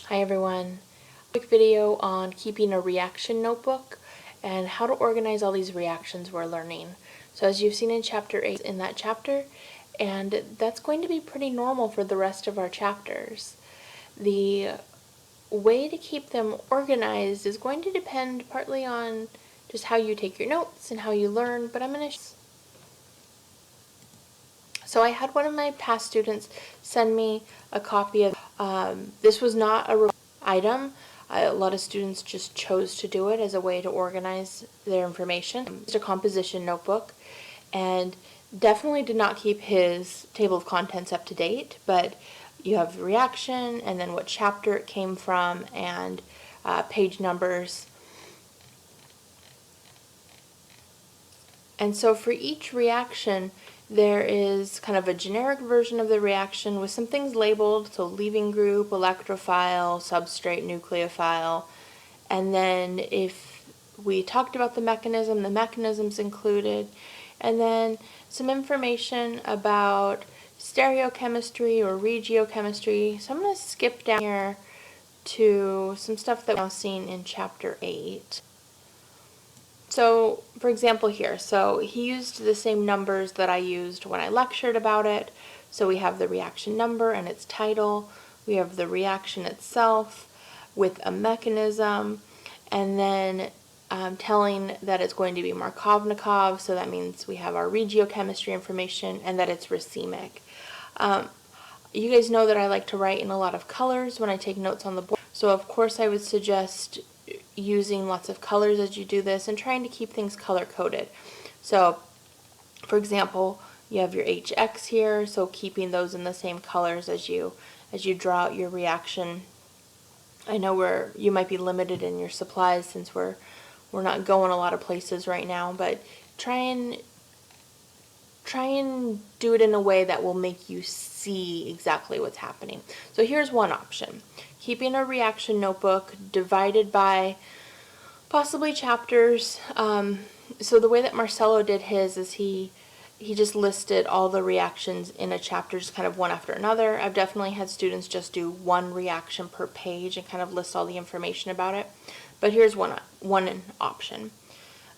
Hi everyone. Quick video on keeping a reaction notebook and how to organize all these reactions we're learning. So as you've seen in chapter 8, in that chapter, and that's going to be pretty normal for the rest of our chapters. The way to keep them organized is going to depend partly on just how you take your notes and how you learn, but I'm going to So I had one of my past students send me a copy of, this was not a item. A lot of students just chose to do it as a way to organize their information. It's a composition notebook, and definitely did not keep his table of contents up to date, but you have reaction and then what chapter it came from and page numbers. And so for each reaction, there is kind of a generic version of the reaction with some things labeled, so leaving group, electrophile, substrate, nucleophile. And then if we talked about the mechanism's included. And then some information about stereochemistry or regiochemistry. So I'm going to skip down here to some stuff that we've now seen in chapter 8. So, for example here, so he used the same numbers that I used when I lectured about it. So we have the reaction number and its title, we have the reaction itself with a mechanism, and then telling that it's going to be Markovnikov, so that means we have our regiochemistry information, and that it's racemic. You guys know that I like to write in a lot of colors when I take notes on the board, so of course I would suggest using lots of colors as you do this and trying to keep things color coded. So for example, you have your HX here, so keeping those in the same colors as you draw out your reaction. I know you might be limited in your supplies since we're not going a lot of places right now, but try and do it in a way that will make you see exactly what's happening. So here's one option. Keeping a reaction notebook divided by possibly chapters. So the way that Marcelo did his is he just listed all the reactions in a chapter, just kind of one after another. I've definitely had students just do one reaction per page and kind of list all the information about it. But here's one option.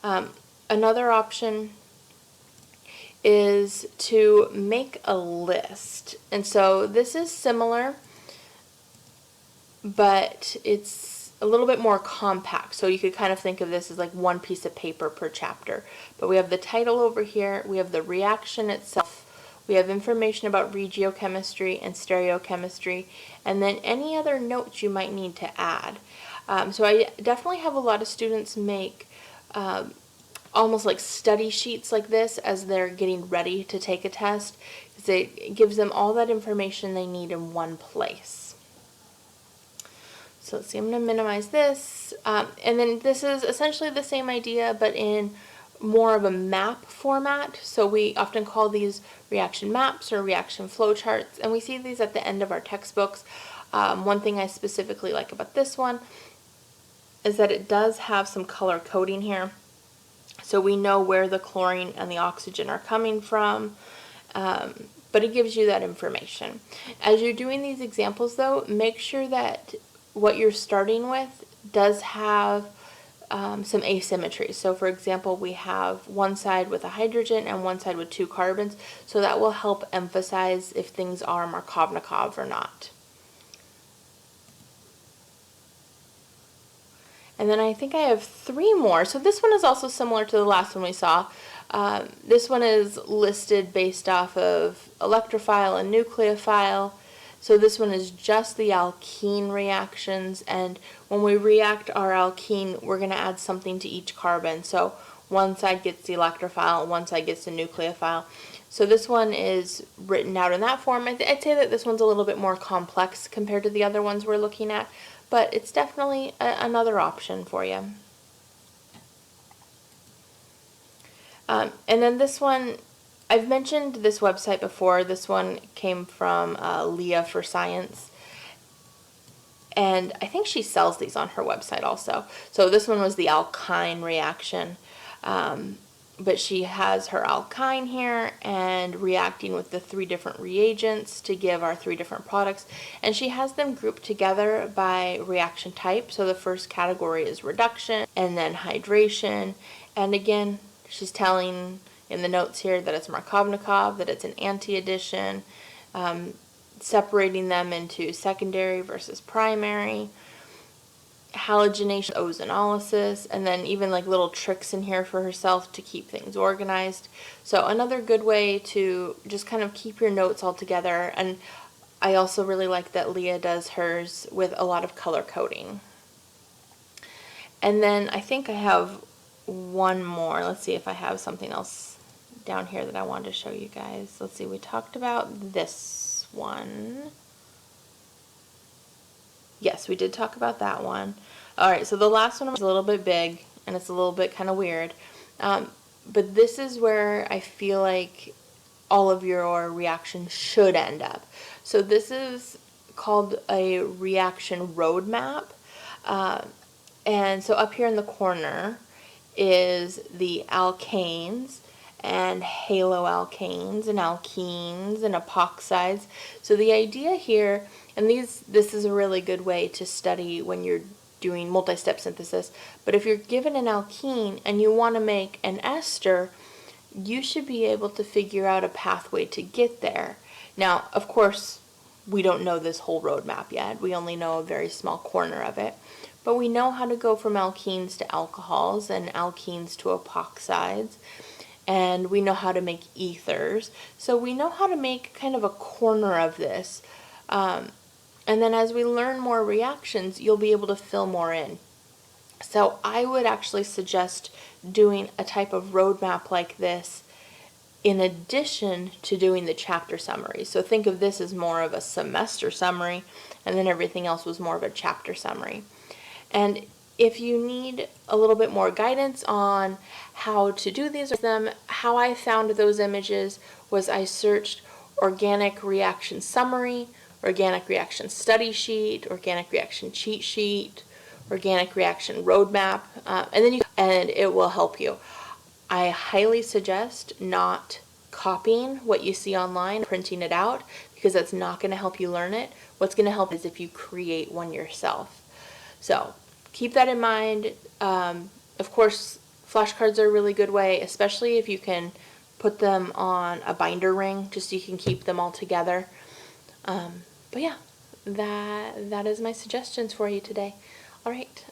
Another option is to make a list. And so this is similar, but it's a little bit more compact. So you could kind of think of this as like one piece of paper per chapter. But we have the title over here, we have the reaction itself, we have information about regiochemistry and stereochemistry, and then any other notes you might need to add. So I definitely have a lot of students make almost like study sheets like this as they're getting ready to take a test, because it gives them all that information they need in one place. So let's see, I'm going to minimize this, and then this is essentially the same idea but in more of a map format. So we often call these reaction maps or reaction flowcharts, and we see these at the end of our textbooks. One thing I specifically like about this one is that it does have some color coding here. So we know where the chlorine and the oxygen are coming from, but it gives you that information. As you're doing these examples though, make sure that what you're starting with does have some asymmetry. So for example, we have one side with a hydrogen and one side with 2 carbons, so that will help emphasize if things are Markovnikov or not. And then I think I have 3 more. So this one is also similar to the last one we saw. This one is listed based off of electrophile and nucleophile. So this one is just the alkene reactions, and when we react our alkene, we're going to add something to each carbon. So one side gets the electrophile and one side gets the nucleophile. So this one is written out in that form. I'd say that this one's a little bit more complex compared to the other ones we're looking at, but it's definitely another option for you. And then this one, I've mentioned this website before. This one came from Leah For Science, and I think she sells these on her website also. So this one was the alkyne reaction. But she has her alkyne here and reacting with the 3 different reagents to give our 3 different products. And she has them grouped together by reaction type. So the first category is reduction and then hydration. And again, she's telling in the notes here that it's Markovnikov, that it's an anti-addition, separating them into secondary versus primary, halogenation, ozonolysis, and then even like little tricks in here for herself to keep things organized. So another good way to just kind of keep your notes all together. And I also really like that Leah does hers with a lot of color coding. And then I think I have one more. Let's see if I have something else down here that I wanted to show you guys. Let's see, we talked about this one. Yes, we did talk about that one. Alright, so the last one is a little bit big, and it's a little bit kind of weird. But this is where I feel like all of your reactions should end up. So this is called a reaction roadmap. And so up here in the corner is the alkanes and haloalkanes and alkenes and epoxides. So the idea here, and this is a really good way to study when you're doing multi-step synthesis, but if you're given an alkene and you want to make an ester, you should be able to figure out a pathway to get there. Now, of course, we don't know this whole roadmap yet. We only know a very small corner of it. But we know how to go from alkenes to alcohols and alkenes to epoxides. And we know how to make ethers. So we know how to make kind of a corner of this. And then as we learn more reactions, you'll be able to fill more in. So I would actually suggest doing a type of roadmap like this in addition to doing the chapter summary. So think of this as more of a semester summary, and then everything else was more of a chapter summary. And if you need a little bit more guidance on how to do these, how I found those images was I searched organic reaction summary, organic reaction study sheet, organic reaction cheat sheet, organic reaction roadmap, and it will help you. I highly suggest not copying what you see online, printing it out, because that's not going to help you learn it. What's going to help is if you create one yourself. So keep that in mind. Of course, flashcards are a really good way, especially if you can put them on a binder ring, just so you can keep them all together. But yeah, that is my suggestions for you today. All right,